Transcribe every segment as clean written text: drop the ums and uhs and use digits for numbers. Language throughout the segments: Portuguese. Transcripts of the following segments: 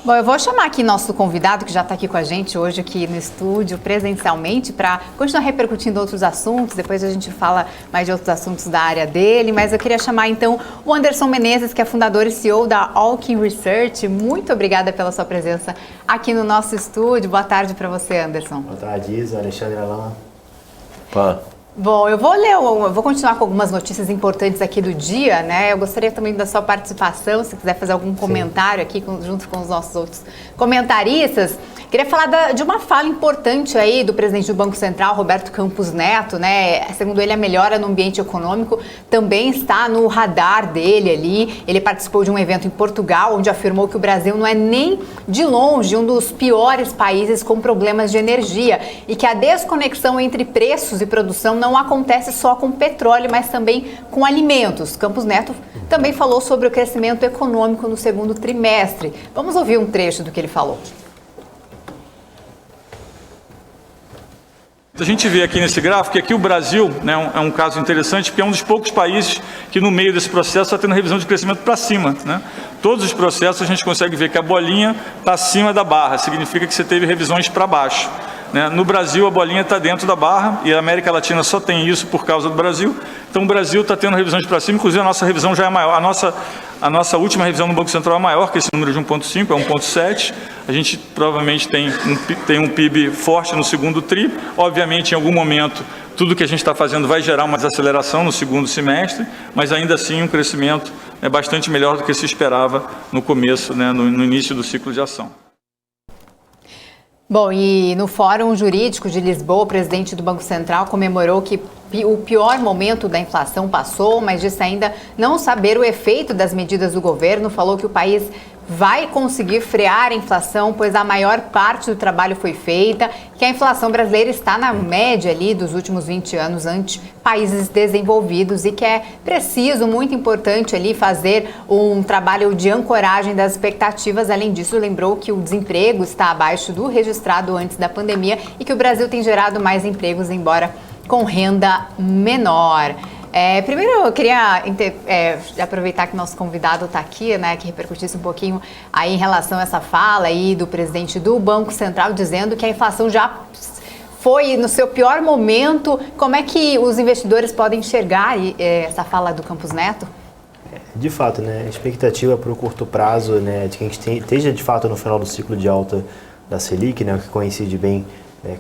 Bom, eu vou chamar aqui nosso convidado, que já está aqui com a gente hoje aqui no estúdio, presencialmente, para continuar repercutindo outros assuntos. Depois a gente fala mais de outros assuntos da área dele, mas eu queria chamar então o Anderson Menezes, que é fundador e CEO da Alkin Research. Muito obrigada pela sua presença aqui no nosso estúdio. Boa tarde para você, Anderson. Boa tarde, Isa, Alexandre Alain. Bom, eu vou continuar com algumas notícias importantes aqui do dia, né? Eu gostaria também da sua participação, se quiser fazer algum comentário aqui junto com os nossos outros comentaristas. Queria falar de uma fala importante aí do presidente do Banco Central, Roberto Campos Neto, né? Segundo ele, a melhora no ambiente econômico também está no radar dele ali. Ele participou de um evento em Portugal, onde afirmou que o Brasil não é nem de longe um dos piores países com problemas de energia e que a desconexão entre preços e produção não acontece só com petróleo, mas também com alimentos. Campos Neto também falou sobre o crescimento econômico no segundo trimestre. Vamos ouvir um trecho do que ele falou. A gente vê aqui nesse gráfico que aqui o Brasil, né, é um caso interessante, porque é um dos poucos países que no meio desse processo está tendo revisão de crescimento para cima, né? Todos os processos a gente consegue ver que a bolinha está acima da barra, significa que você teve revisões para baixo, né? No Brasil a bolinha está dentro da barra e a América Latina só tem isso por causa do Brasil. Então o Brasil está tendo revisões para cima, inclusive a nossa revisão já é maior. A nossa última revisão no Banco Central é maior que esse número de 1,5, é 1,7. A gente provavelmente tem um PIB forte no segundo tri. Obviamente, em algum momento, tudo que a gente está fazendo vai gerar uma desaceleração no segundo semestre, mas ainda assim um crescimento é bastante melhor do que se esperava no começo, né, no início do ciclo de ação. Bom, e no Fórum Jurídico de Lisboa, o presidente do Banco Central comemorou que o pior momento da inflação passou, mas disse ainda não saber o efeito das medidas do governo. Falou que o país vai conseguir frear a inflação, pois a maior parte do trabalho foi feita, que a inflação brasileira está na média ali dos últimos 20 anos ante países desenvolvidos e que é preciso, muito importante ali, fazer um trabalho de ancoragem das expectativas. Além disso, lembrou que o desemprego está abaixo do registrado antes da pandemia e que o Brasil tem gerado mais empregos, embora com renda menor. Primeiro, eu queria aproveitar que nosso convidado está aqui, né, que repercutisse um pouquinho aí em relação a essa fala aí do presidente do Banco Central, dizendo que a inflação já foi no seu pior momento. Como é que os investidores podem enxergar essa fala do Campos Neto? De fato, né, a expectativa para o curto prazo, né, de que a gente esteja de fato no final do ciclo de alta da Selic, né, o que coincide bem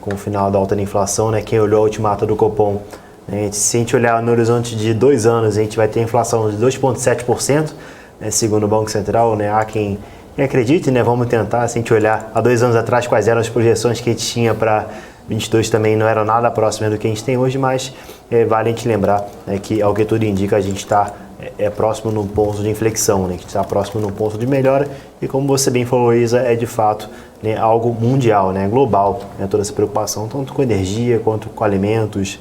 com o final da alta da inflação, né, quem olhou a ultimata do Copom, se a gente olhar no horizonte de 2 anos, a gente vai ter inflação de 2,7%, né, segundo o Banco Central, né, há quem acredite, né, vamos tentar, se a gente olhar há 2 anos atrás quais eram as projeções que a gente tinha para 22 também não eram nada próximas do que a gente tem hoje, mas vale a gente lembrar, né, que ao que tudo indica a gente está próximo num ponto de inflexão, né, que a gente está próximo num ponto de melhora e como você bem falou, Isa, é de fato, né, algo mundial, né, global, né, toda essa preocupação, tanto com energia quanto com alimentos,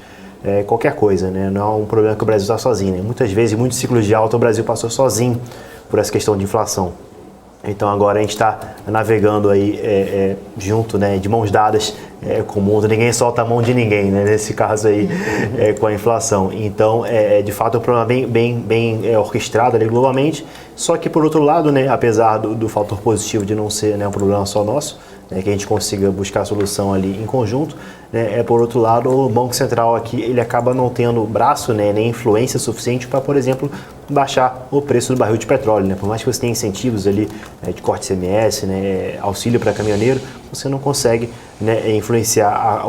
qualquer coisa, né? Não é um problema que o Brasil está sozinho, né? Muitas vezes, em muitos ciclos de alta, o Brasil passou sozinho por essa questão de inflação. Então agora a gente está navegando aí junto, né, de mãos dadas com o mundo, ninguém solta a mão de ninguém, né, nesse caso aí com a inflação. Então de fato é um problema bem orquestrado ali globalmente, só que por outro lado, né, apesar do fator positivo de não ser, né, um problema só nosso, né, que a gente consiga buscar a solução ali em conjunto, né, por outro lado o Banco Central aqui ele acaba não tendo braço, né, nem influência suficiente para, por exemplo, baixar o preço do barril de petróleo, né? Por mais que você tenha incentivos ali de corte de ICMS, né, auxílio para caminhoneiro, você não consegue, né, influenciar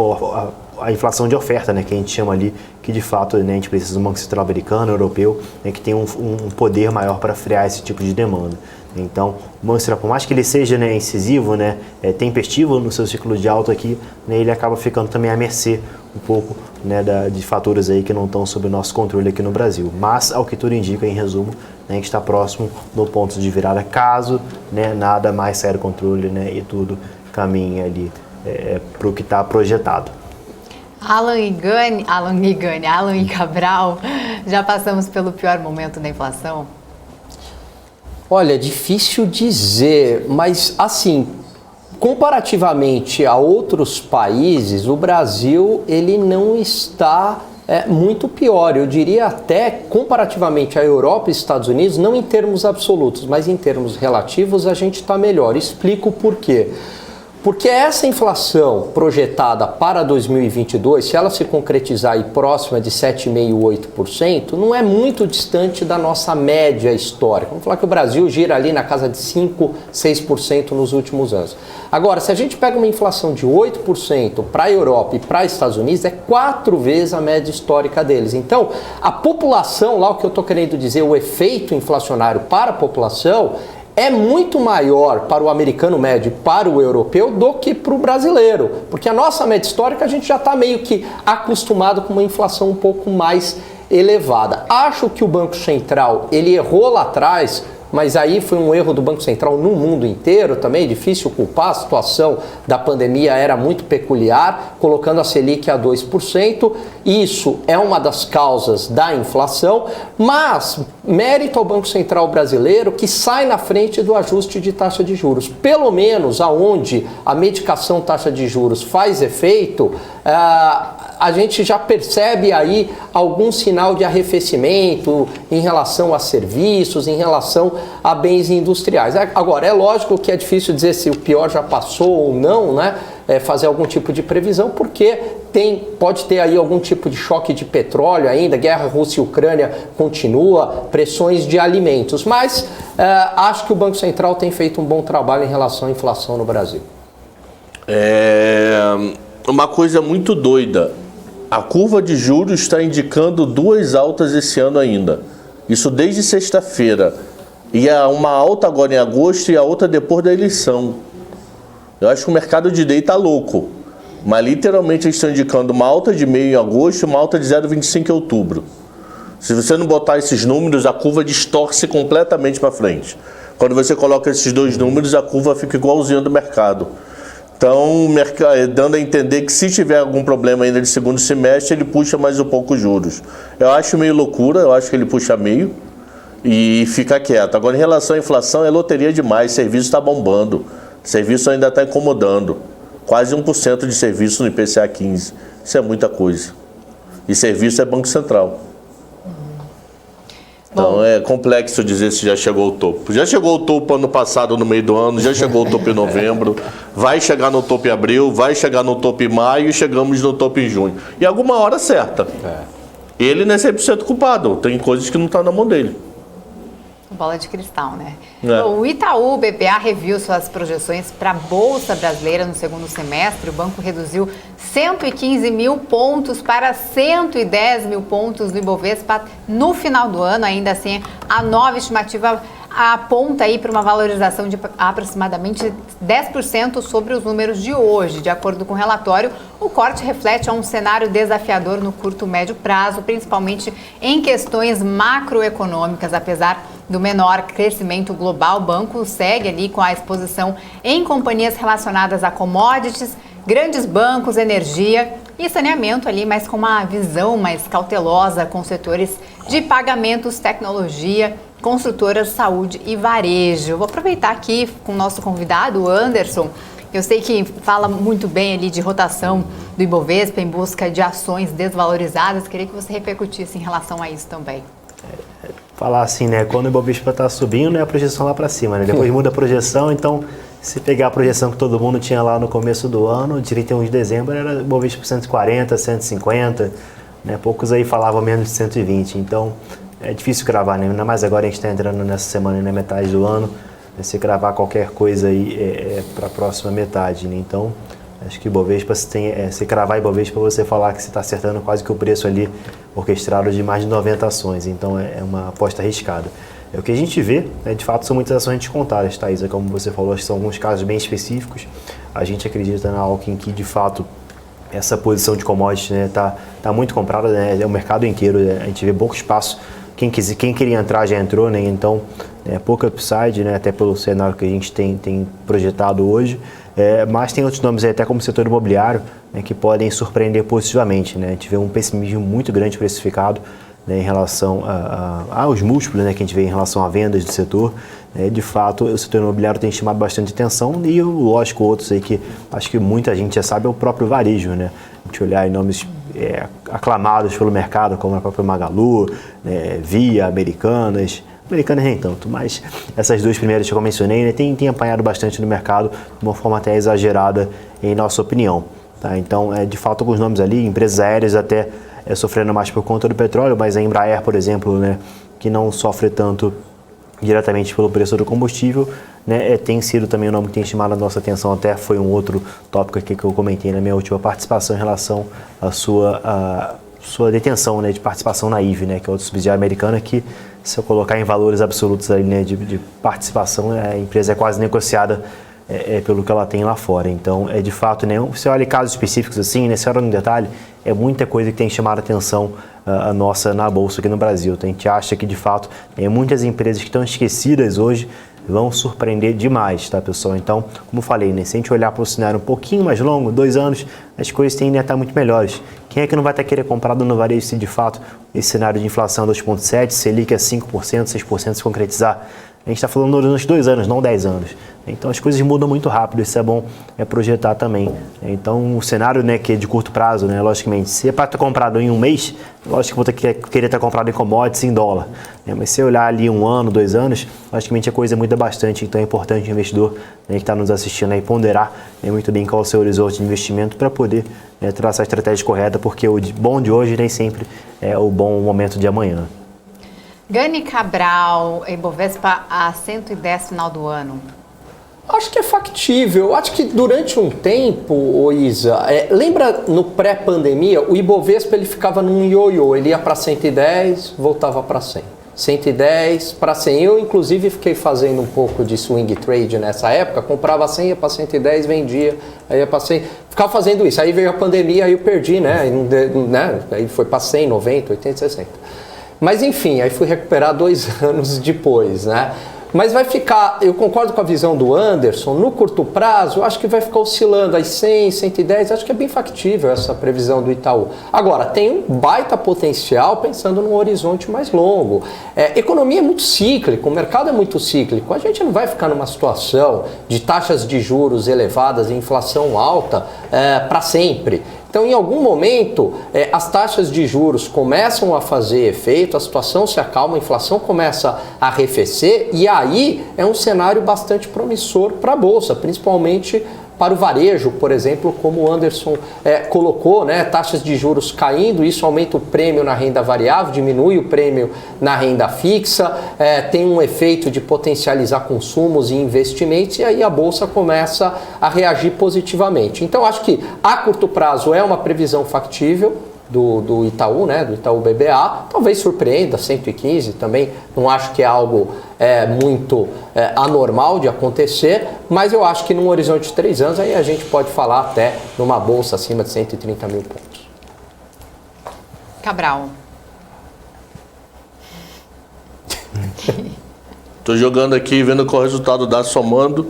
a inflação de oferta, né, que a gente chama ali, que de fato, né, a gente precisa de um Banco Central americano, europeu, né, que tem um poder maior para frear esse tipo de demanda. Então, o Banco Central, por mais que ele seja, né, incisivo, né, tempestivo no seu ciclo de alta aqui, né, ele acaba ficando também à mercê um pouco, né, de fatores aí que não estão sob o nosso controle aqui no Brasil. Mas, ao que tudo indica, em resumo, né, a gente está próximo do ponto de virada, caso, né, nada mais saia do controle, né, e tudo caminhe ali para o que está projetado. Alan e Cabral, já passamos pelo pior momento da inflação? Olha, difícil dizer, mas assim, comparativamente a outros países, o Brasil ele não está muito pior. Eu diria até, comparativamente à Europa e Estados Unidos, não em termos absolutos, mas em termos relativos, a gente está melhor. Explico por quê. Porque essa inflação projetada para 2022, se ela se concretizar aí próxima de 7,5%, 8%, não é muito distante da nossa média histórica. Vamos falar que o Brasil gira ali na casa de 5%, 6% nos últimos anos. Agora, se a gente pega uma inflação de 8% para a Europa e para os Estados Unidos, é 4 vezes a média histórica deles. Então, a população, lá o que eu estou querendo dizer, o efeito inflacionário para a população é muito maior para o americano médio e para o europeu do que para o brasileiro. Porque a nossa média histórica a gente já está meio que acostumado com uma inflação um pouco mais elevada. Acho que o Banco Central, ele errou lá atrás, mas aí foi um erro do Banco Central no mundo inteiro também, é difícil culpar, a situação da pandemia era muito peculiar, colocando a Selic a 2%, isso é uma das causas da inflação, mas mérito ao Banco Central brasileiro que sai na frente do ajuste de taxa de juros. Pelo menos aonde a medicação taxa de juros faz efeito, a gente já percebe aí algum sinal de arrefecimento em relação a serviços, em relação a bens industriais. Agora, é lógico que é difícil dizer se o pior já passou ou não, né? Fazer algum tipo de previsão, porque pode ter aí algum tipo de choque de petróleo ainda, guerra Rússia e Ucrânia continua, pressões de alimentos, mas acho que o Banco Central tem feito um bom trabalho em relação à inflação no Brasil. Uma coisa muito doida, a curva de juros está indicando 2 altas esse ano ainda, isso desde sexta-feira, e há uma alta agora em agosto e a outra depois da eleição. Eu acho que o mercado de day está louco, mas literalmente eles estão indicando uma alta de 0,5 em agosto e uma alta de 0,25 em outubro. Se você não botar esses números, a curva distorce completamente para frente. Quando você coloca esses 2 números, a curva fica igualzinha do mercado. Então, dando a entender que se tiver algum problema ainda de segundo semestre, ele puxa mais um pouco os juros. Eu acho meio loucura, eu acho que ele puxa meio e fica quieto. Agora, em relação à inflação, é loteria demais, serviço está bombando, serviço ainda está incomodando. Quase 1% de serviço no IPCA 15, isso é muita coisa. E serviço é Banco Central. Então é complexo dizer se já chegou ao topo. Já chegou ao topo ano passado, no meio do ano, já chegou ao topo em novembro, vai chegar no topo em abril, vai chegar no topo em maio e chegamos no topo em junho. E alguma hora certa. Ele não é 100% culpado, tem coisas que não estão na mão dele. Bola de cristal, né? O Itaú BBA reviu suas projeções para a Bolsa Brasileira no segundo semestre. O banco reduziu 115 mil pontos para 110 mil pontos no Ibovespa no final do ano. Ainda assim, a nova estimativa aponta aí para uma valorização de aproximadamente 10% sobre os números de hoje. De acordo com o relatório, o corte reflete um cenário desafiador no curto e médio prazo, principalmente em questões macroeconômicas. Apesar do menor crescimento global, o banco segue ali com a exposição em companhias relacionadas a commodities, grandes bancos, energia e saneamento ali, mas com uma visão mais cautelosa com setores de pagamentos, tecnologia, construtoras, saúde e varejo. Vou aproveitar aqui com o nosso convidado, o Anderson. Eu sei que fala muito bem ali de rotação do Ibovespa em busca de ações desvalorizadas. Queria que você repercutisse em relação a isso também. Falar assim, né? Quando o Ibovespa está subindo, né, a projeção lá para cima, né? Depois muda a projeção, então se pegar a projeção que todo mundo tinha lá no começo do ano, de 31 de dezembro, era Ibovespa 140, 150, né? Poucos aí falavam menos de 120, então é difícil cravar, né? Ainda mais agora a gente está entrando nessa semana, na metade do ano, né? Se cravar qualquer coisa aí para a próxima metade, né? Então, acho que Ibovespa, se cravar Ibovespa, você falar que você está acertando quase que o preço ali orquestrado de mais de 90 ações, então é uma aposta arriscada. O que a gente vê, né, de fato, são muitas ações descontadas, Thaisa, como você falou, acho que são alguns casos bem específicos. A gente acredita na Alckmin que, de fato, essa posição de commodities, né, tá muito comprada, né, é o mercado inteiro, né, a gente vê pouco espaço. Quem queria entrar já entrou, né, então pouca upside, né, até pelo cenário que a gente tem projetado hoje. Mas tem outros nomes aí, até como o setor imobiliário, né, que podem surpreender positivamente, né? A gente vê um pessimismo muito grande precificado, né, em relação aos múltiplos, né, que a gente vê em relação a vendas do setor. De fato, o setor imobiliário tem chamado bastante atenção e, lógico, outros aí que acho que muita gente já sabe é o próprio varejo, né? A gente olhar em nomes aclamados pelo mercado, como a própria Magalu, Via, Americanas nem tanto, mas essas duas primeiras que eu mencionei, né, tem apanhado bastante no mercado, de uma forma até exagerada, em nossa opinião. Tá? Então, de fato, alguns nomes ali, empresas aéreas até sofrendo mais por conta do petróleo, mas a Embraer, por exemplo, né, que não sofre tanto diretamente pelo preço do combustível, né, tem sido também um nome que tem chamado a nossa atenção, até foi um outro tópico aqui que eu comentei na minha última participação em relação à sua detenção, né, de participação na IVE, né, que é outra subsidiária americana que, se eu colocar em valores absolutos ali, né, de participação, a empresa é quase negociada pelo que ela tem lá fora. Então, de fato, né, você olha casos específicos assim, né, você olha no detalhe, é muita coisa que tem chamado a atenção a nossa na Bolsa aqui no Brasil. A gente acha que, de fato, muitas empresas que estão esquecidas hoje vão surpreender demais, tá, pessoal? Então, como eu falei, né, se a gente olhar para o cenário um pouquinho mais longo, 2 anos, as coisas tendem a estar muito melhores. Quem é que não vai estar querendo comprar no varejo se, de fato, esse cenário de inflação 2,7%, Selic é 5%, 6% se concretizar? A gente está falando nos 2 anos, não 10 anos. Então as coisas mudam muito rápido, isso é bom projetar também. Então o cenário, né, que é de curto prazo, né, logicamente, se é para ter comprado em um mês, lógico que vou querer ter comprado em commodities em dólar. Né, mas se olhar ali 1 ano, 2 anos, logicamente a coisa muda bastante. Então é importante o investidor, né, que está nos assistindo aí ponderar, né, muito bem qual é o seu horizonte de investimento para poder, né, traçar a estratégia correta, porque o bom de hoje nem sempre é o bom momento de amanhã. Gani Cabral, Ibovespa a 110 final do ano. Acho que é factível. Acho que durante um tempo, Isa, lembra no pré-pandemia, o Ibovespa ele ficava num ioiô, ele ia para 110, voltava para 100. 110 para 100. Eu, inclusive, fiquei fazendo um pouco de swing trade nessa época, comprava 100, ia para 110, vendia, aí ia para 100. Ficava fazendo isso. Aí veio a pandemia, aí eu perdi, né? Aí foi para 100, 90, 80, 60. Mas enfim, aí fui recuperar 2 anos depois, né? Mas vai ficar, eu concordo com a visão do Anderson, no curto prazo, eu acho que vai ficar oscilando aí 100, 110, acho que é bem factível essa previsão do Itaú. Agora, tem um baita potencial pensando num horizonte mais longo. Economia é muito cíclica, o mercado é muito cíclico, a gente não vai ficar numa situação de taxas de juros elevadas e inflação alta para sempre. Então, em algum momento, as taxas de juros começam a fazer efeito, a situação se acalma, a inflação começa a arrefecer e aí é um cenário bastante promissor para a Bolsa, principalmente para o varejo, por exemplo, como o Anderson colocou, né, taxas de juros caindo, isso aumenta o prêmio na renda variável, diminui o prêmio na renda fixa, tem um efeito de potencializar consumos e investimentos e aí a Bolsa começa a reagir positivamente. Então, acho que a curto prazo é uma previsão factível do Itaú, né, do Itaú BBA, talvez surpreenda, 115 também, não acho que é algo muito anormal de acontecer, mas eu acho que num horizonte de 3 anos aí a gente pode falar até numa bolsa acima de 130 mil pontos. Cabral. Tô jogando aqui, vendo qual o resultado dá somando.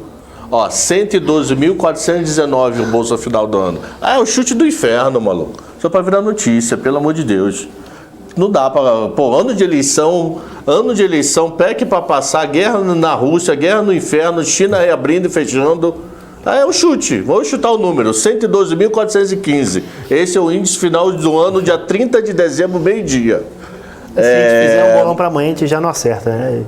Ó, 112.419 o bolsa final do ano. É o chute do inferno, maluco. Só pra virar notícia, pelo amor de Deus. Não dá pra... Pô, ano de eleição, PEC pra passar, guerra na Rússia, guerra no inferno, China reabrindo e fechando. É um chute, vamos chutar o número, 112.415. Esse é o índice final do ano, dia 30 de dezembro, meio-dia. Se a gente fizer um bolão para amanhã, a gente já não acerta, né?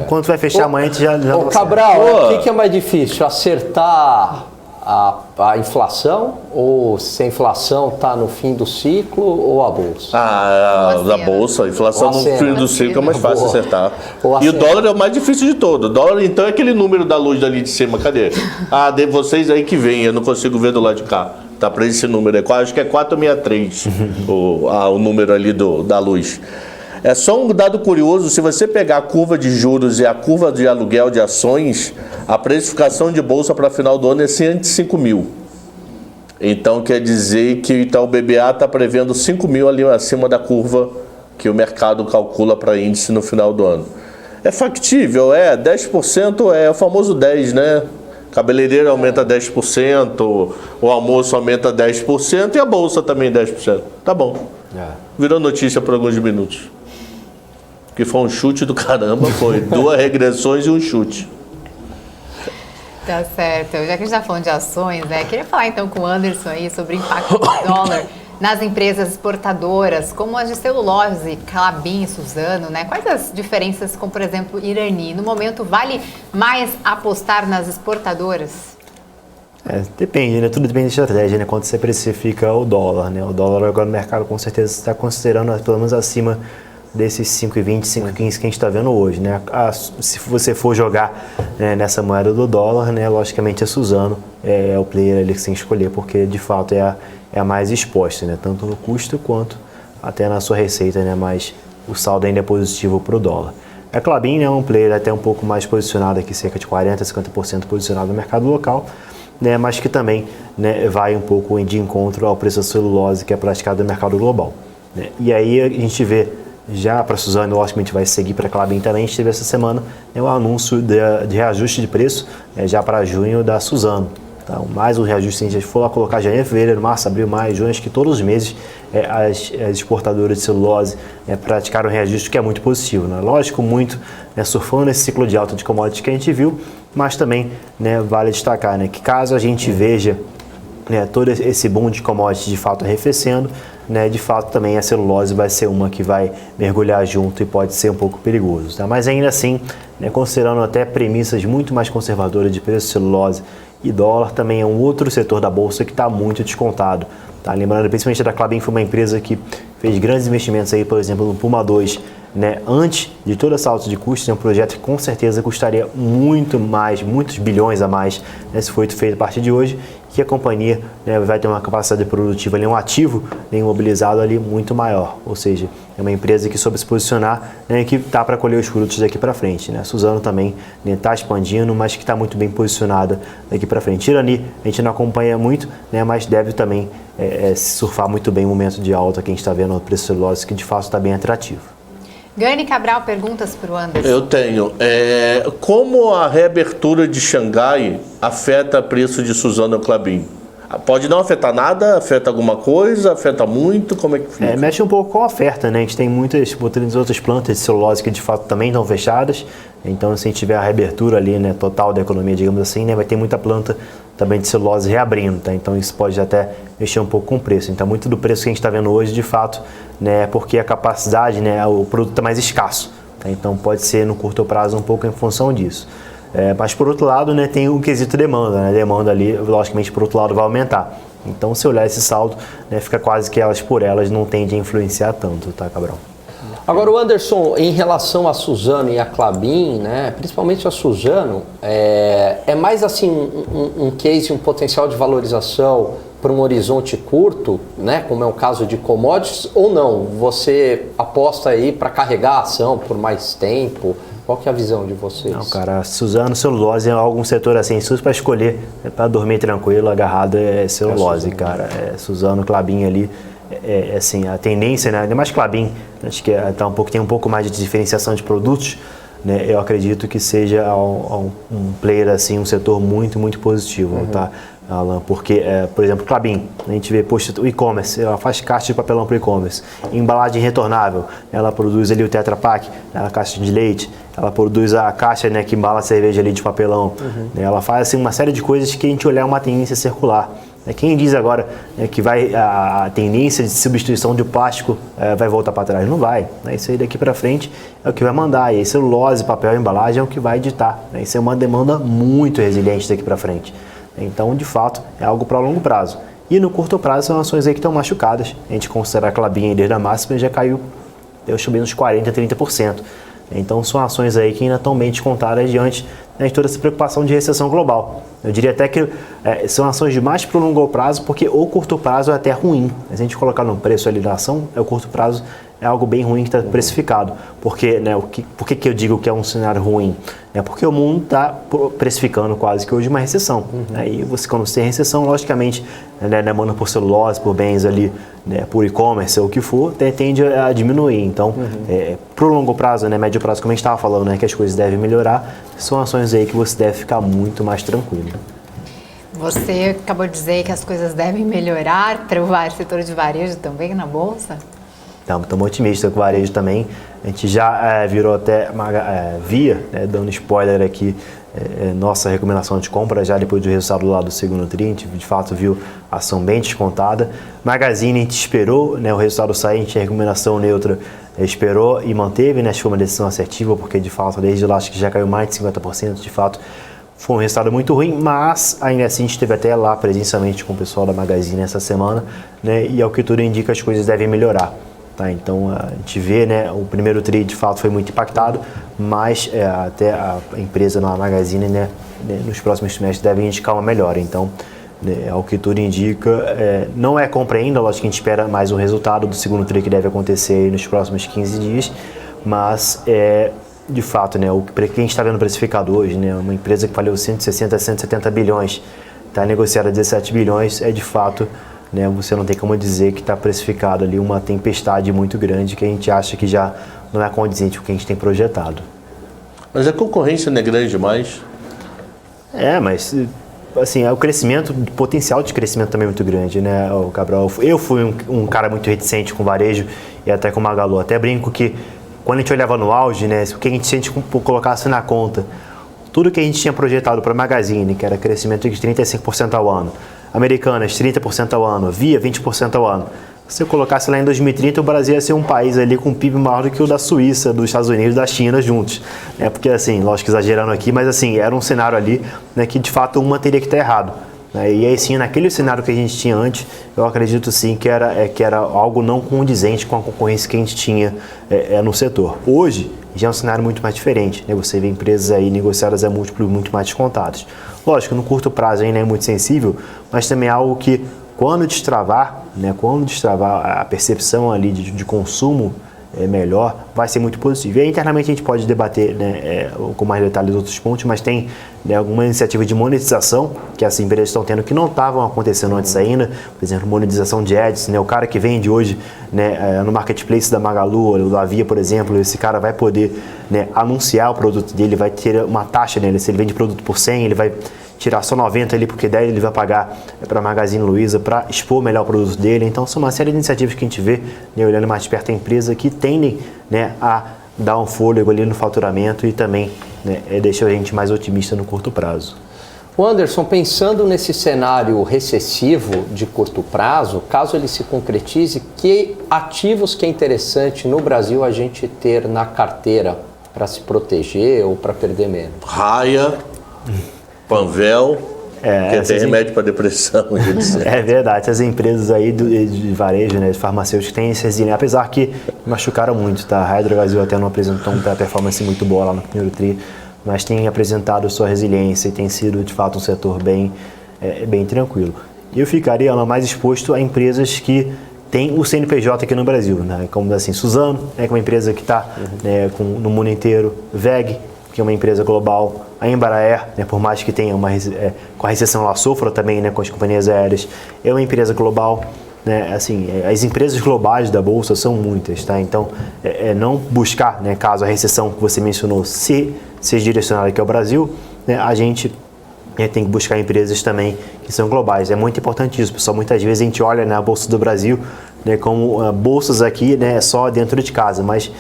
Quando vai fechar amanhã, a gente já não acerta. Cabral, o que é mais difícil? Acertar a inflação? Ou se a inflação está no fim do ciclo ou a bolsa? A bolsa, a inflação no fim do ciclo é mais fácil acertar. E o dólar é o mais difícil de todo. O dólar, então, é aquele número da luz dali de cima. Cadê? De vocês aí que vem, eu não consigo ver do lado de cá. Tá para esse número, acho que é 463 o número ali da luz. É só um dado curioso, se você pegar a curva de juros e a curva de aluguel de ações, a precificação de bolsa para final do ano é 105 mil. Então quer dizer que o BBA está prevendo 5 mil ali acima da curva que o mercado calcula para índice no final do ano. É factível, 10% é o famoso 10, né? Cabeleireiro aumenta 10%, o almoço aumenta 10% e a bolsa também 10%. Tá bom. Virou notícia por alguns minutos. Que foi um chute do caramba, foi 2 regressões e um chute. Tá certo. Já que a gente está falando de ações, né? Queria falar então com o Anderson aí sobre o impacto do dólar nas empresas exportadoras, como as de celulose, Klabin e Suzano, né? Quais as diferenças com, por exemplo, Irani? No momento, vale mais apostar nas exportadoras? Depende, né? Tudo depende da estratégia, né? Quanto você precifica o dólar, né? O dólar agora no mercado com certeza está considerando pelo menos acima desses 5,20, 5,15 que a gente está vendo hoje, né? Se você for jogar, né, nessa moeda do dólar, né, logicamente a Suzano é o player ali que você tem que escolher, porque de fato é a mais exposta, né? Tanto no custo quanto até na sua receita, né? Mas o saldo ainda é positivo para o dólar. A Klabin é um player até um pouco mais posicionado aqui, cerca de 40%, 50% posicionado no mercado local, né, mas que também, né, vai um pouco de encontro ao preço da celulose que é praticado no mercado global, né? E aí a gente vê, já para a Suzano, logicamente vai seguir para a Klabin também, a gente teve essa semana, né, um anúncio de reajuste de preço, já para junho da Suzano. Então, mais um reajuste, se a gente for lá colocar janeiro, fevereiro, março, abril, maio, junho, acho que todos os meses as exportadoras de celulose praticaram um reajuste que é muito positivo, né? Lógico, muito, né, surfando nesse ciclo de alta de commodities que a gente viu, mas também, né, vale destacar, né, que caso a gente veja, né, todo esse boom de commodities de fato arrefecendo, né, de fato também a celulose vai ser uma que vai mergulhar junto e pode ser um pouco perigoso, tá? Mas ainda assim, né, considerando até premissas muito mais conservadoras de preço de celulose e dólar, também é um outro setor da bolsa que está muito descontado, tá? Lembrando, principalmente da Klabin, foi uma empresa que fez grandes investimentos aí, por exemplo, no Puma 2, né, antes de toda essa alta de custos, é um projeto que com certeza custaria muito mais, muitos bilhões a mais, né, se for feito a partir de hoje, que a companhia, né, vai ter uma capacidade produtiva, ali, um ativo, né, imobilizado ali muito maior, ou seja, é uma empresa que soube se posicionar, né, que está para colher os frutos daqui para frente, né? A Suzano também está, né, expandindo, mas que está muito bem posicionada daqui para frente. Irani a gente não acompanha muito, né, mas deve também surfar muito bem o momento de alta que a gente está vendo no preço de celulose, que de fato está bem atrativo. Gani Cabral, perguntas para o Anderson. Eu tenho. Como a reabertura de Xangai afeta o preço de Suzano e Klabin? Pode não afetar nada? Afeta alguma coisa? Afeta muito? Como é que fica? Mexe um pouco com a oferta, né? A gente tem muitas outras plantas de celulose que de fato também estão fechadas. Então, se a gente tiver a reabertura ali, né, total da economia, digamos assim, né, vai ter muita planta também de celulose reabrindo, tá? Então, isso pode até mexer um pouco com o preço. Então, muito do preço que a gente está vendo hoje, de fato, né, é porque a capacidade, né, o produto está mais escasso, tá? Então, pode ser no curto prazo um pouco em função disso. Mas, por outro lado, né, tem o quesito demanda, né? A demanda ali, logicamente, por outro lado, vai aumentar. Então, se olhar esse saldo, né, fica quase que elas por elas não tende a influenciar tanto, tá, Cabral? Agora, o Anderson, em relação a Suzano e a Klabin, né, principalmente a Suzano, é mais assim um case, um potencial de valorização para um horizonte curto, né, como é o caso de commodities, ou não? Você aposta aí para carregar a ação por mais tempo? Qual que é a visão de vocês? Não, cara, Suzano, celulose é algum setor assim, se para escolher, para dormir tranquilo, agarrado, é celulose, cara. Suzano, Klabin ali, assim, a tendência, né, ainda mais Klabin, acho que tem um pouco mais de diferenciação de produtos, né, eu acredito que seja um player, assim, um setor muito, muito positivo, tá, Alan? Porque, por exemplo, Klabin, a gente vê, poxa, o e-commerce, ela faz caixa de papelão para o e-commerce, embalagem retornável, ela produz ali o Tetra Pak, a caixa de leite, ela produz a caixa, né, que embala a cerveja ali de papelão, né, ela faz assim, uma série de coisas que a gente olhar uma tendência circular. Quem diz agora, né, que a tendência de substituição de plástico vai voltar para trás? Não vai. Né? Isso aí daqui para frente é o que vai mandar. E celulose, papel e embalagem é o que vai ditar. Né? Isso é uma demanda muito resiliente daqui para frente. Então, de fato, é algo para longo prazo. E no curto prazo são ações aí que estão machucadas. A gente considera a Klabin desde a máxima já caiu, eu chamei uns 40%, 30%. Então são ações aí que ainda estão bem descontadas diante, né, de toda essa preocupação de recessão global. Eu diria até que são ações de mais para o longo prazo, porque o curto prazo é até ruim. Se a gente colocar no preço ali da ação, o curto prazo é algo bem ruim que está precificado. Porque, né, por que eu digo que é um cenário ruim? É porque o mundo está precificando quase que hoje uma recessão. Né? E você, quando você tem recessão, logicamente, né, demanda por celulose, por bens ali, né, por e-commerce ou o que for, tende a diminuir. Então, para o longo prazo, né, médio prazo, como a gente estava falando, né, que as coisas devem melhorar, são ações aí que você deve ficar muito mais tranquilo. Você acabou de dizer que as coisas devem melhorar para o setor de varejo também na Bolsa? Estamos otimistas com o varejo também. A gente já virou até Via, né, dando spoiler aqui, nossa recomendação de compra já depois do resultado lá do segundo tri, a gente de fato viu a ação bem descontada. Magazine a gente esperou, né, o resultado sair, a gente tinha recomendação neutra, esperou e manteve, né, acho que foi uma decisão assertiva, porque de fato desde lá acho que já caiu mais de 50%, de fato foi um resultado muito ruim, mas ainda assim a gente esteve até lá presencialmente com o pessoal da Magazine essa semana, né, e ao que tudo indica as coisas devem melhorar. Tá, então a gente vê, né, o primeiro tri de fato foi muito impactado, mas até a empresa na Magazine, né, nos próximos trimestres deve indicar uma melhora. Então, né, ao que tudo indica, não é compra ainda, lógico que a gente espera mais um resultado do segundo tri que deve acontecer aí nos próximos 15 dias, mas de fato, né, o que a gente está vendo precificado hoje, né, uma empresa que valeu 160 a 170 bilhões, está negociada a 17 bilhões, de fato, né, você não tem como dizer que está precificado ali uma tempestade muito grande que a gente acha que já não é condizente com o que a gente tem projetado. Mas a concorrência não é grande demais? Mas assim, o crescimento, o potencial de crescimento também é muito grande, né, Cabral? Eu fui um cara muito reticente com varejo e até com Magalu. Até brinco que quando a gente olhava no auge, né, o que a gente colocasse na conta, tudo que a gente tinha projetado para Magazine, que era crescimento de 35% ao ano, Americanas 30% ao ano, Via 20% ao ano. Se eu colocasse lá em 2030, o Brasil ia ser um país ali com um PIB maior do que o da Suíça, dos Estados Unidos e da China juntos. Porque assim, lógico, exagerando aqui, mas assim, era um cenário ali, né, que de fato uma teria que estar errado. E aí sim, naquele cenário que a gente tinha antes, eu acredito sim que era algo não condizente com a concorrência que a gente tinha no setor. Hoje, já é um cenário muito mais diferente, né? Você vê empresas aí negociadas a múltiplos muito mais descontados. Lógico, no curto prazo ainda é muito sensível, mas também é algo que quando destravar, né, a percepção ali de consumo melhor, vai ser muito positivo. E aí, internamente a gente pode debater, né, com mais detalhes outros pontos, mas tem, né, alguma iniciativa de monetização que as empresas estão tendo que não estavam acontecendo antes ainda. Por exemplo, monetização de ads, né, o cara que vende hoje, né, no marketplace da Magalu ou da Via, por exemplo, esse cara vai poder, né, anunciar o produto dele, vai ter uma taxa nele. Se ele vende produto por 100, ele vai tirar só 90 ali, porque 10 ele vai pagar para a Magazine Luiza para expor melhor o produto dele. Então, são uma série de iniciativas que a gente vê, né, olhando mais de perto a empresa, que tendem, né, a dar um fôlego ali no faturamento e também, né, deixa a gente mais otimista no curto prazo. O Anderson, pensando nesse cenário recessivo de curto prazo, caso ele se concretize, que ativos que é interessante no Brasil a gente ter na carteira para se proteger ou para perder menos? Raia, Panvel, que tem remédio para depressão. É verdade, as empresas aí de varejo, né, de farmacêuticos têm esse resiliência, apesar que machucaram muito, tá? A Raia Drogasil até não apresentou uma performance muito boa lá no primeiro tri, mas tem apresentado sua resiliência e tem sido de fato um setor bem tranquilo. Eu ficaria mais exposto a empresas que têm o CNPJ aqui no Brasil, né? Como assim, Suzano, que é uma empresa que está no mundo inteiro, VEG, que é uma empresa global, a Embraer, né, por mais que tenha com a recessão ela sofra também, né, com as companhias aéreas, é uma empresa global, né, assim, as empresas globais da Bolsa são muitas, tá? Então, não buscar, né, caso a recessão que você mencionou seja direcionada aqui ao Brasil, né, a gente tem que buscar empresas também que são globais. É muito importante isso, pessoal. Muitas vezes a gente olha na Bolsa do Brasil, né, como bolsas aqui, né, só dentro de casa, mas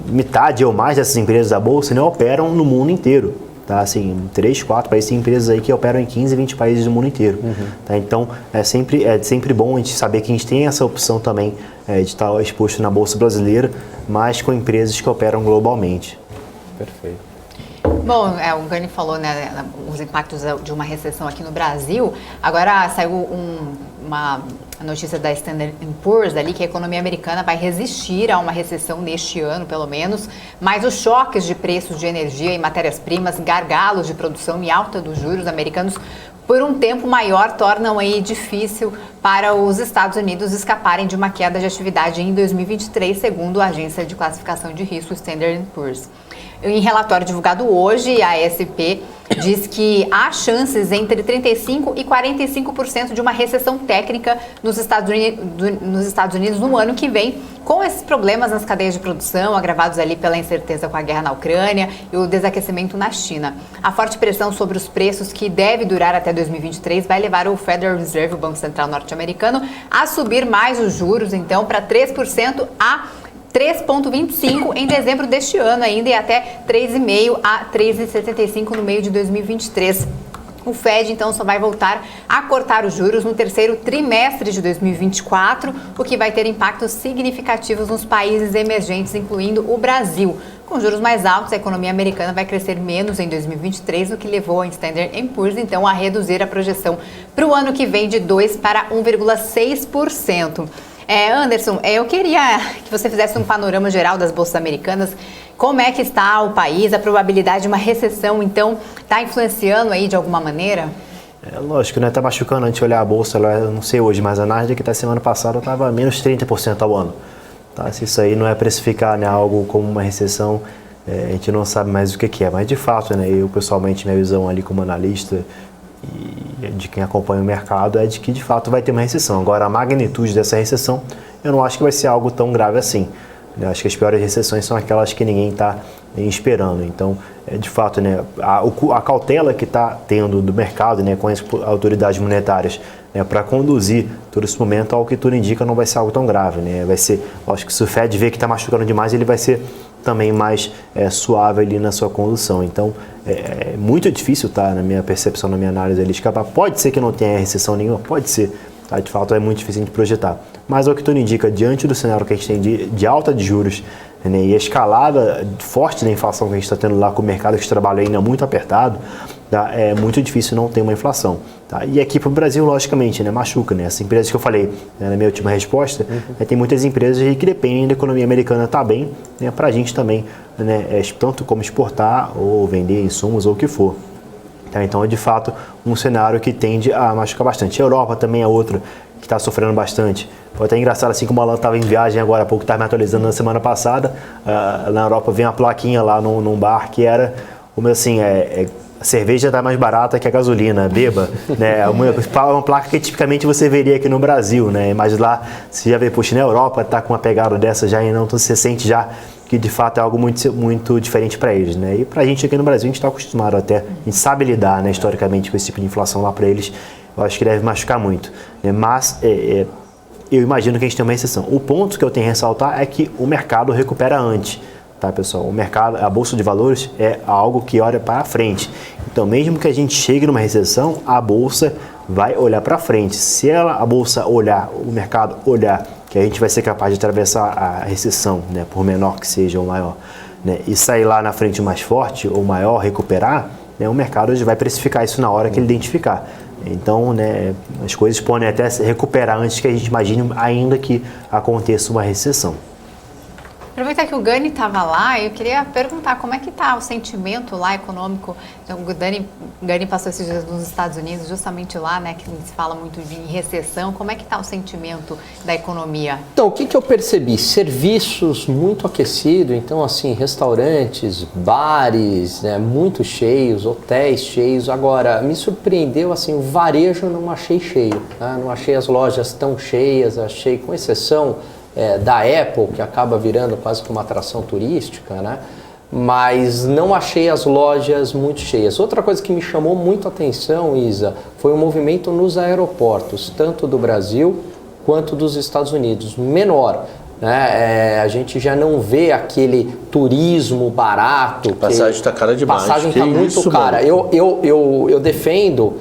metade ou mais dessas empresas da Bolsa, né, operam no mundo inteiro. Tá? Assim, 3, 4 países, tem empresas aí que operam em 15, 20 países do mundo inteiro. Tá? Então, é sempre bom a gente saber que a gente tem essa opção também de estar exposto na Bolsa Brasileira, mas com empresas que operam globalmente. Perfeito. Bom, o Gani falou, né, os impactos de uma recessão aqui no Brasil. Agora saiu uma notícia da Standard & Poor's ali que a economia americana vai resistir a uma recessão neste ano, pelo menos, mas os choques de preços de energia e matérias-primas, gargalos de produção e alta dos juros americanos por um tempo maior tornam aí difícil para os Estados Unidos escaparem de uma queda de atividade em 2023, segundo a agência de classificação de risco Standard & Poor's. Em relatório divulgado hoje, a ASP diz que há chances entre 35% e 45% de uma recessão técnica nos Estados Unidos no ano que vem, com esses problemas nas cadeias de produção, agravados ali pela incerteza com a guerra na Ucrânia e o desaquecimento na China. A forte pressão sobre os preços, que deve durar até 2023, vai levar o Federal Reserve, o Banco Central norte-americano, a subir mais os juros, então, para 3% a 3,25 em dezembro deste ano ainda e até 3,5 a 3,75 no meio de 2023. O Fed, então, só vai voltar a cortar os juros no terceiro trimestre de 2024, o que vai ter impactos significativos nos países emergentes, incluindo o Brasil. Com juros mais altos, a economia americana vai crescer menos em 2023, o que levou a Standard & Poor's, então, a reduzir a projeção para o ano que vem de 2% para 1,6%. Anderson, eu queria que você fizesse um panorama geral das bolsas americanas. Como é que está o país? A probabilidade de uma recessão, então, está influenciando aí de alguma maneira? Lógico, né? Tá machucando antes de olhar a bolsa, eu não sei hoje, mas a Nasdaq até semana passada estava menos 30% ao ano. Tá? Se isso aí não é precificar, né, algo como uma recessão, a gente não sabe mais o que é. Mas de fato, né, eu pessoalmente, minha visão ali como analista e de quem acompanha o mercado é de que de fato vai ter uma recessão. Agora, a magnitude dessa recessão, eu não acho que vai ser algo tão grave assim. Eu acho que as piores recessões são aquelas que ninguém está esperando. Então, de fato, né, a cautela que está tendo do mercado, né, com as autoridades monetárias, né, para conduzir todo esse momento, ao que tudo indica, não vai ser algo tão grave. Né? Vai ser, acho que se o Fed vê que está machucando demais, ele vai ser também mais suave ali na sua condução. Então, é muito difícil, tá, na minha percepção, na minha análise, ele escapar. Pode ser que não tenha recessão nenhuma, pode ser. Tá? De fato, é muito difícil de projetar. Mas ao que tudo indica, diante do cenário que a gente tem de alta de juros, né, e a escalada forte da inflação que a gente está tendo lá com o mercado de trabalho ainda muito apertado, tá? É muito difícil não ter uma inflação. Tá? E aqui para o Brasil, logicamente, né, machuca. Né? As empresas que eu falei, né, na minha última resposta, tem muitas empresas que dependem da economia americana estar bem, né, para a gente também, né, tanto como exportar ou vender insumos ou o que for. Tá? Então é de fato um cenário que tende a machucar bastante. A Europa também é outra que está sofrendo bastante. Foi até engraçado, assim como a Alan estava em viagem agora há pouco, estava me atualizando na semana passada, na Europa vem uma plaquinha lá num bar que era, como assim, a cerveja está mais barata que a gasolina, beba, né? Uma placa que tipicamente você veria aqui no Brasil, né? Mas lá, você já vê, poxa, na Europa está com uma pegada dessa já e não, então você sente já que de fato é algo muito, muito diferente para eles, né? E para a gente aqui no Brasil, a gente está acostumado até, a gente sabe lidar, né, historicamente com esse tipo de inflação lá para eles, eu acho que deve machucar muito, né? Mas eu imagino que a gente tem uma exceção. O ponto que eu tenho a ressaltar é que o mercado recupera antes, tá, pessoal? O mercado, a bolsa de valores é algo que olha para frente. Então, mesmo que a gente chegue numa recessão, a bolsa vai olhar para frente. Se a bolsa olhar, o mercado olhar que a gente vai ser capaz de atravessar a recessão, né, por menor que seja ou maior, né, e sair lá na frente mais forte ou maior, recuperar, né, o mercado vai precificar isso na hora que ele identificar. Então, né, as coisas podem até se recuperar antes que a gente imagine, ainda que aconteça uma recessão. Aproveitar que o Gani estava lá, eu queria perguntar como é que está o sentimento lá econômico. Então, o Gani passou esses dias nos Estados Unidos, justamente lá, né, que se fala muito de recessão. Como é que está o sentimento da economia? Então, o que eu percebi? Serviços muito aquecidos, então, assim, restaurantes, bares, né, muito cheios, hotéis cheios. Agora, me surpreendeu, assim, o varejo eu não achei cheio, né? Não achei as lojas tão cheias, achei, com exceção da Apple, que acaba virando quase que uma atração turística, né? Mas não achei as lojas muito cheias. Outra coisa que me chamou muito a atenção, Isa, foi o movimento nos aeroportos, tanto do Brasil quanto dos Estados Unidos, menor. Né? A gente já não vê aquele turismo barato. A passagem está cara demais. A passagem está muito cara. Eu defendo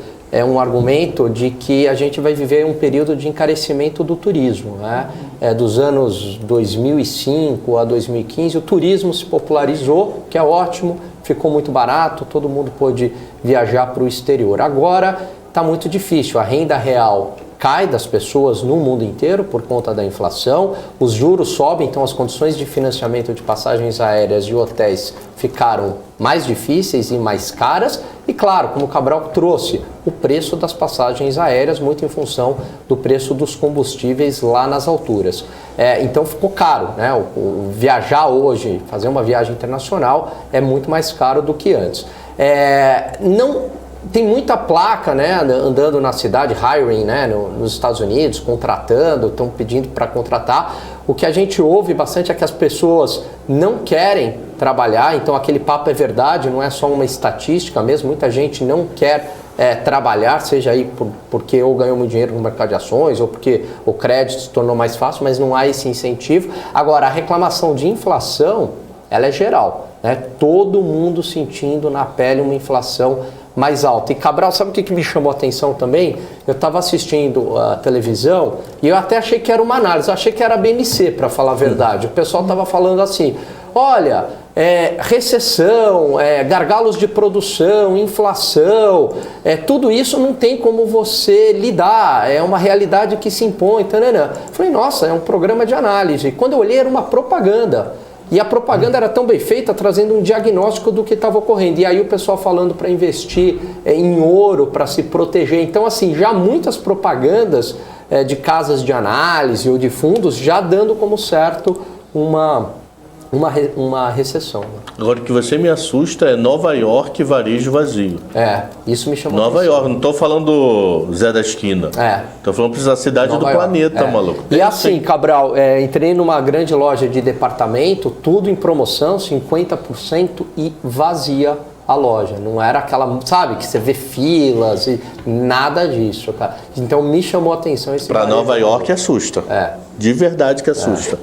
um argumento de que a gente vai viver um período de encarecimento do turismo, né? Dos anos 2005 a 2015, o turismo se popularizou, que é ótimo, ficou muito barato, todo mundo pôde viajar para o exterior. Agora está muito difícil, a renda real cai das pessoas no mundo inteiro por conta da inflação, os juros sobem, então as condições de financiamento de passagens aéreas e hotéis ficaram mais difíceis e mais caras e, claro, como o Cabral trouxe, o preço das passagens aéreas muito em função do preço dos combustíveis lá nas alturas. Então ficou caro, né? O viajar hoje, fazer uma viagem internacional é muito mais caro do que antes. Tem muita placa, né, andando na cidade, hiring, né, nos Estados Unidos, contratando, estão pedindo para contratar. O que a gente ouve bastante é que as pessoas não querem trabalhar, então aquele papo é verdade, não é só uma estatística mesmo, muita gente não quer trabalhar, seja aí porque ou ganhou muito dinheiro no mercado de ações ou porque o crédito se tornou mais fácil, mas não há esse incentivo. Agora, a reclamação de inflação, ela é geral, né? Todo mundo sentindo na pele uma inflação mais alta. E Cabral, sabe o que me chamou a atenção também? Eu estava assistindo a televisão e eu até achei que era uma análise, eu achei que era a BNC, para falar a verdade. O pessoal estava falando assim, olha, recessão, gargalos de produção, inflação, tudo isso não tem como você lidar, é uma realidade que se impõe. Tanana. Falei, nossa, é um programa de análise. Quando eu olhei, era uma propaganda. E a propaganda era tão bem feita, trazendo um diagnóstico do que estava ocorrendo. E aí o pessoal falando para investir em ouro, para se proteger. Então, assim, já muitas propagandas de casas de análise ou de fundos já dando como certo uma recessão. Agora, o que você me assusta é Nova York varejo vazio. Isso me chamou Nova York, não estou falando Zé da Esquina. Estou falando para a cidade Nova do York. planeta, maluco. E assim, Cabral, entrei numa grande loja de departamento, tudo em promoção, 50% e vazia a loja. Não era aquela, sabe, que você vê filas e nada disso, cara. Então me chamou a atenção esse Para Nova York assusta. De verdade que assusta.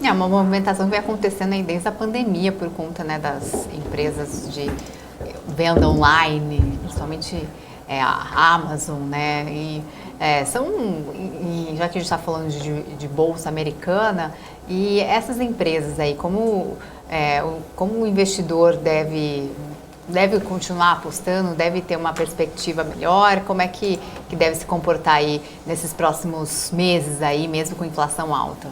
É uma movimentação que vai acontecendo aí desde a pandemia por conta, né, das empresas de venda online, principalmente a Amazon, né? E já que a gente está falando de bolsa americana, e essas empresas aí, como o investidor deve continuar apostando, deve ter uma perspectiva melhor, como é que deve se comportar aí nesses próximos meses aí, mesmo com inflação alta?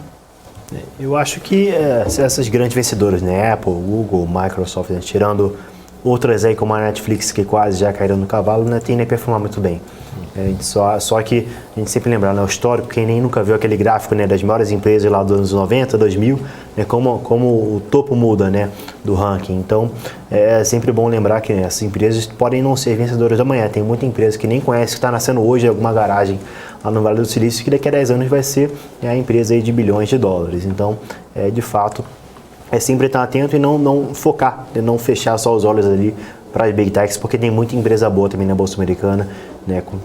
Eu acho que essas grandes vencedoras, né, Apple, Google, Microsoft, né, tirando outras aí como a Netflix, que quase já caíram no cavalo, né, tendem a performar muito bem. Só que a gente sempre lembra, né, o histórico, quem nem nunca viu aquele gráfico, né, das maiores empresas lá dos anos 90, 2000, né, como o topo muda, né, do ranking. Então, é sempre bom lembrar que, né, essas empresas podem não ser vencedoras amanhã. Tem muita empresa que nem conhece, que está nascendo hoje em alguma garagem lá no Vale do Silício, que daqui a 10 anos vai ser a empresa aí de bilhões de dólares. Então, de fato, sempre estar atento e não focar, não fechar só os olhos ali para as Big Techs, porque tem muita empresa boa também na Bolsa Americana, né, com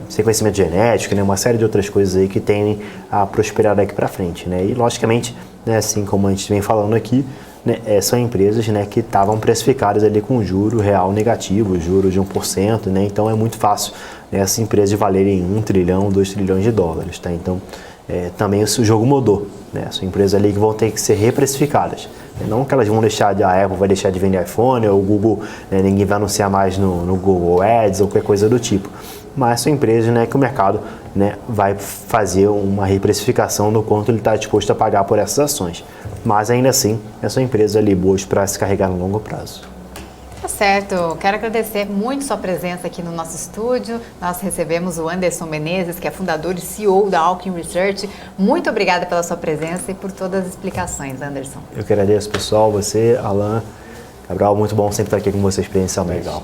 sequenciamento genético, né, uma série de outras coisas aí que tendem a prosperar daqui para frente, né, e logicamente, né, assim como a gente vem falando aqui, né, são empresas, né, que estavam precificadas ali com juro real negativo, juro de 1%, né, então é muito fácil, né, essas empresas valerem 1 trilhão, 2 trilhões de dólares, tá? Então também o jogo mudou, né, são empresas ali que vão ter que ser reprecificadas. Não que elas vão deixar a Apple vai deixar de vender iPhone, ou o Google, né, ninguém vai anunciar mais no Google Ads ou qualquer coisa do tipo. Mas são empresas, né, que o mercado, né, vai fazer uma reprecificação no quanto ele está disposto a pagar por essas ações. Mas ainda assim, são empresas ali boas para se carregar no longo prazo. Tá certo. Quero agradecer muito sua presença aqui no nosso estúdio. Nós recebemos o Anderson Menezes, que é fundador e CEO da Alkin Research. Muito obrigada pela sua presença e por todas as explicações, Anderson. Eu que agradeço, pessoal. Você, Alan, Cabral, muito bom sempre estar aqui com vocês presencialmente. Legal.